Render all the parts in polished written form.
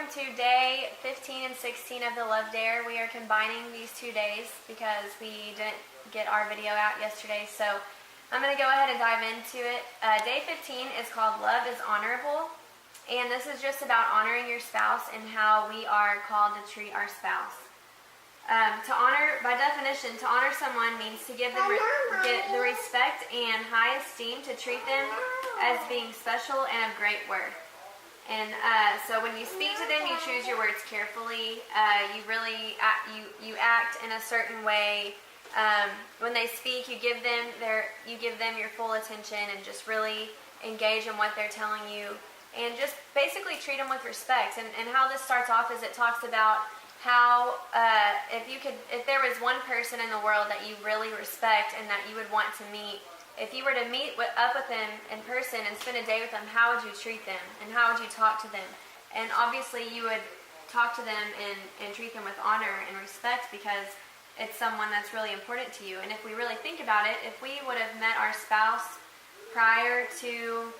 welcome to day 15 and 16 of the Love Dare. We are combining these 2 days because we didn't get our video out yesterday, so I'm going to go ahead and dive into it. Day 15 is called Love is Honorable, and this is just about honoring your spouse and how we are called to treat our spouse. To honor, by definition, to honor someone means to give them get the respect and high esteem, to treat them as being special and of great worth. And so when you speak to them, you choose your words carefully. You really you act in a certain way. When they speak, you give them your full attention and just really engage in what they're telling you, and just basically treat them with respect. And how this starts off is it talks about how if there was one person in the world that you really respect and that you would want to meet, if you were to meet up with them in person and spend a day with them, how would you treat them and how would you talk to them? And obviously you would talk to them and treat them with honor and respect because it's someone that's really important to you. And if we really think about it, if we would have met our spouse prior to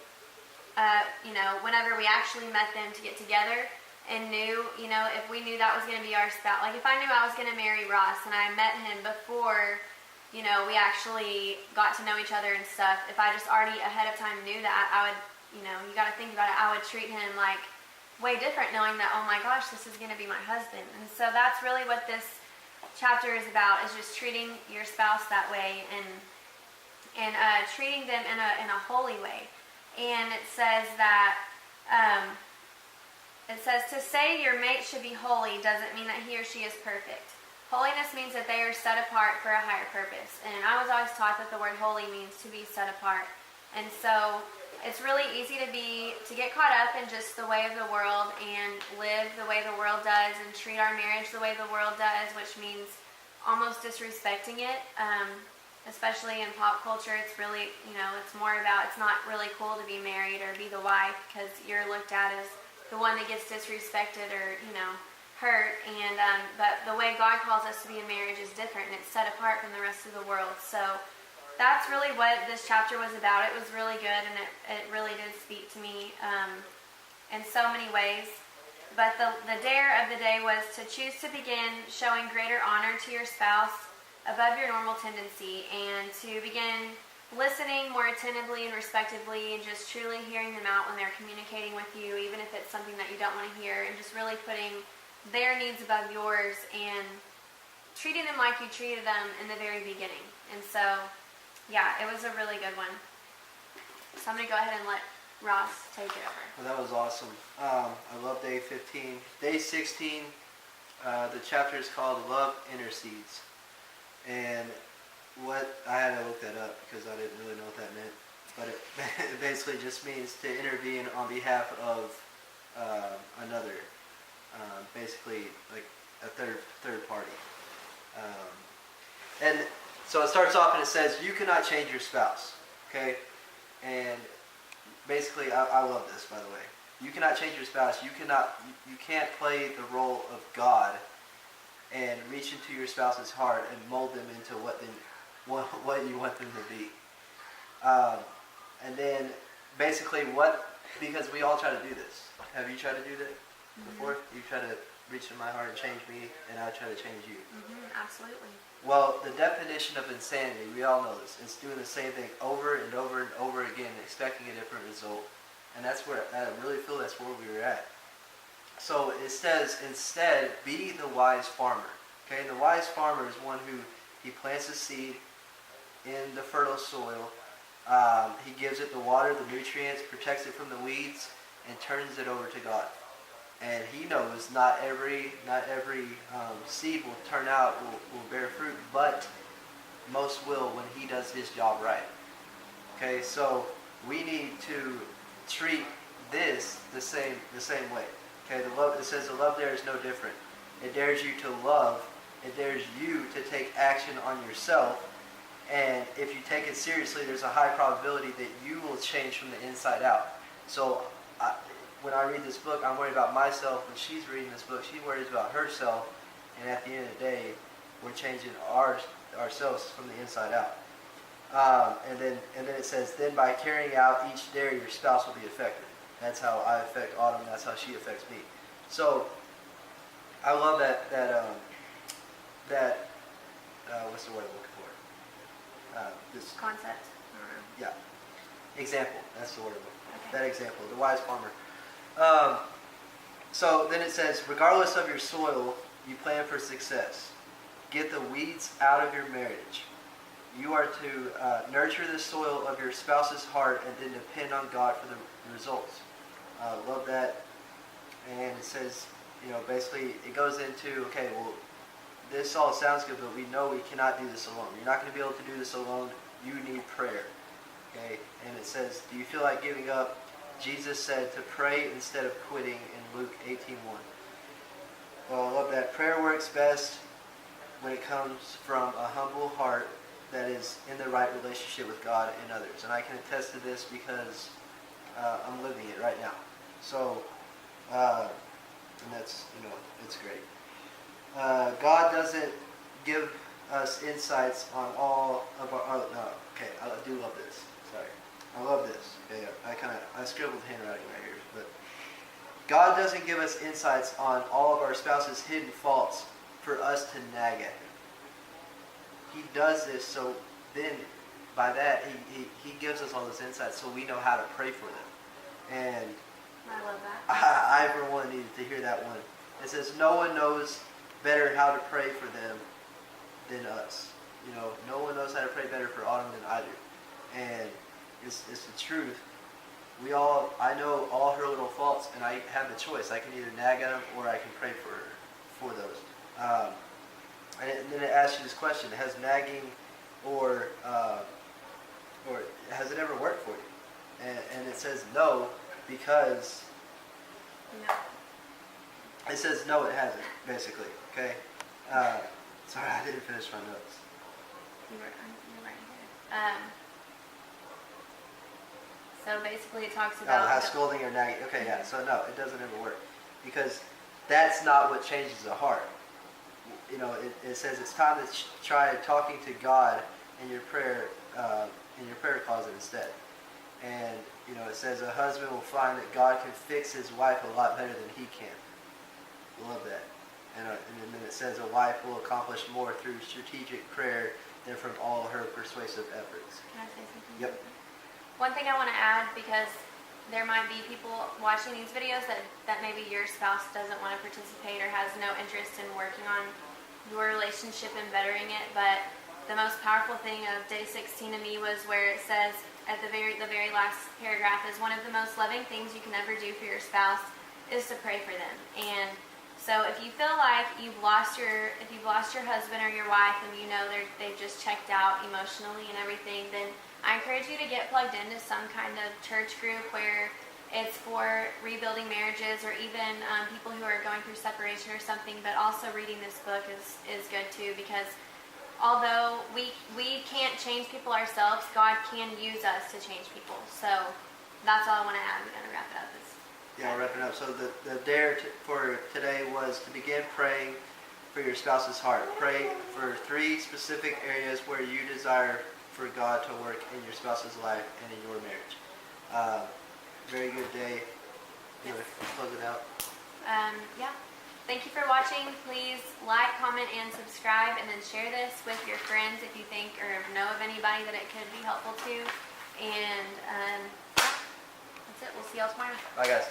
whenever we actually met them to get together, and knew, if we knew that was going to be our spouse, like if I knew I was going to marry Ross and I met him before, we actually got to know each other and stuff, if I just already ahead of time knew that, I would, you got to think about it, I would treat him like way different, knowing that, oh my gosh, this is going to be my husband. And so that's really what this chapter is about, is just treating your spouse that way and treating them in a holy way. And it says that, to say your mate should be holy doesn't mean that he or she is perfect. Holiness means that they are set apart for a higher purpose. And I was always taught that the word holy means to be set apart. And so it's really easy to get caught up in just the way of the world and live the way the world does and treat our marriage the way the world does, which means almost disrespecting it. Especially in pop culture, it's really, it's more about, it's not really cool to be married or be the wife because you're looked at as the one that gets disrespected or, hurt. And but the way God calls us to be in marriage is different, and it's set apart from the rest of the world. So that's really what this chapter was about. It was really good, and it really did speak to me in so many ways. But the dare of the day was to choose to begin showing greater honor to your spouse above your normal tendency, and to begin listening more attentively and respectively, and just truly hearing them out when they're communicating with you, even if it's something that you don't want to hear, and just really putting their needs above yours and treating them like you treated them in the very beginning. And so, yeah, it was a really good one. So I'm going to go ahead and let Ross take it over. Well, that was awesome. I love day 15. Day 16, the chapter is called Love Intercedes. And I had to look that up because I didn't really know what that meant. But it basically just means to intervene on behalf of another. Basically like a third party. And so it starts off and it says, you cannot change your spouse. Okay? And basically, I love this, by the way. You cannot change your spouse. You can't play the role of God and reach into your spouse's heart and mold them into what you want them to be. And then basically because we all try to do this. Have you tried to do that before? You try to reach in my heart and change me, and I try to change you. Absolutely. Well, the definition of insanity, we all know this. It's doing the same thing over and over and over again, expecting a different result. And that's where I really feel that's where we were at. So it says, instead, be the wise farmer. Okay, and the wise farmer is one who he plants a seed in the fertile soil. He gives it the water, the nutrients, protects it from the weeds, and turns it over to God. And he knows not every seed will turn out, will bear fruit, but most will when he does his job right. Okay, so we need to treat this the same way. Okay, it says the love dare is no different. It dares you to love. It dares you to take action on yourself. And if you take it seriously, there's a high probability that you will change from the inside out. So when I read this book, I'm worried about myself. When she's reading this book, she worries about herself. And at the end of the day, we're changing ourselves from the inside out. And then it says, then by carrying out each dare, your spouse will be affected. That's how I affect Autumn. That's how she affects me. So I love that what's the word I'm looking for? This Concept. I don't know. yeah, example. That's the word I'm looking for. Okay. That example, the wise farmer. So then it says, regardless of your soil, you plan for success. Get the weeds out of your marriage. You are to nurture the soil of your spouse's heart and then depend on God for the results. Love that. And it says, basically it goes into, okay, well, this all sounds good, but we know we cannot do this alone. You're not going to be able to do this alone. You need prayer. Okay? And it says, do you feel like giving up? Jesus said to pray instead of quitting in Luke 18:1. Well, I love that. Prayer works best when it comes from a humble heart that is in the right relationship with God and others. And I can attest to this because I'm living it right now. So, and that's, it's great. God doesn't give us insights on all of our, okay, I do love this. Sorry. I love this. Okay, I scribbled handwriting right here. But God doesn't give us insights on all of our spouse's hidden faults for us to nag at him. He does this so then by that he gives us all those insights so we know how to pray for them. And I love that. I for one needed to hear that one. It says no one knows better how to pray for them than us. No one knows how to pray better for Autumn than I do. And it's the truth. I know all her little faults, and I have the choice. I can either nag at them or I can pray for those. And then it asks you this question: has nagging or has it ever worked for you? And it says no, because No. it says no, it hasn't, basically. Okay. Sorry, I didn't finish my notes. You're right here. So basically it talks about... How scolding or nagging. Okay, yeah. So no, it doesn't ever work. Because that's not what changes a heart. It says it's time to try talking to God in your prayer closet instead. And, it says a husband will find that God can fix his wife a lot better than he can. Love that. And then it says a wife will accomplish more through strategic prayer than from all her persuasive efforts. Can I say something? Yep. One thing I want to add, because there might be people watching these videos that maybe your spouse doesn't want to participate or has no interest in working on your relationship and bettering it, but the most powerful thing of day 16 to me was where it says at the very last paragraph is one of the most loving things you can ever do for your spouse is to pray for them. And so if you feel like you've lost your husband or your wife and they've just checked out emotionally and everything, then I encourage you to get plugged into some kind of church group where it's for rebuilding marriages or even people who are going through separation or something. But also reading this book is good too, because although we can't change people ourselves, God can use us to change people. So that's all I want to add. We're going to wrap it up. Yeah, I'll wrap it up. So the dare for today was to begin praying for your spouse's heart. Pray for 3 specific areas where you desire for God to work in your spouse's life and in your marriage. Very good day. You want to close it out? Yeah. Thank you for watching. Please like, comment, and subscribe, and then share this with your friends if you think or know of anybody that it could be helpful to. And that's it. We'll see y'all tomorrow. Bye, guys.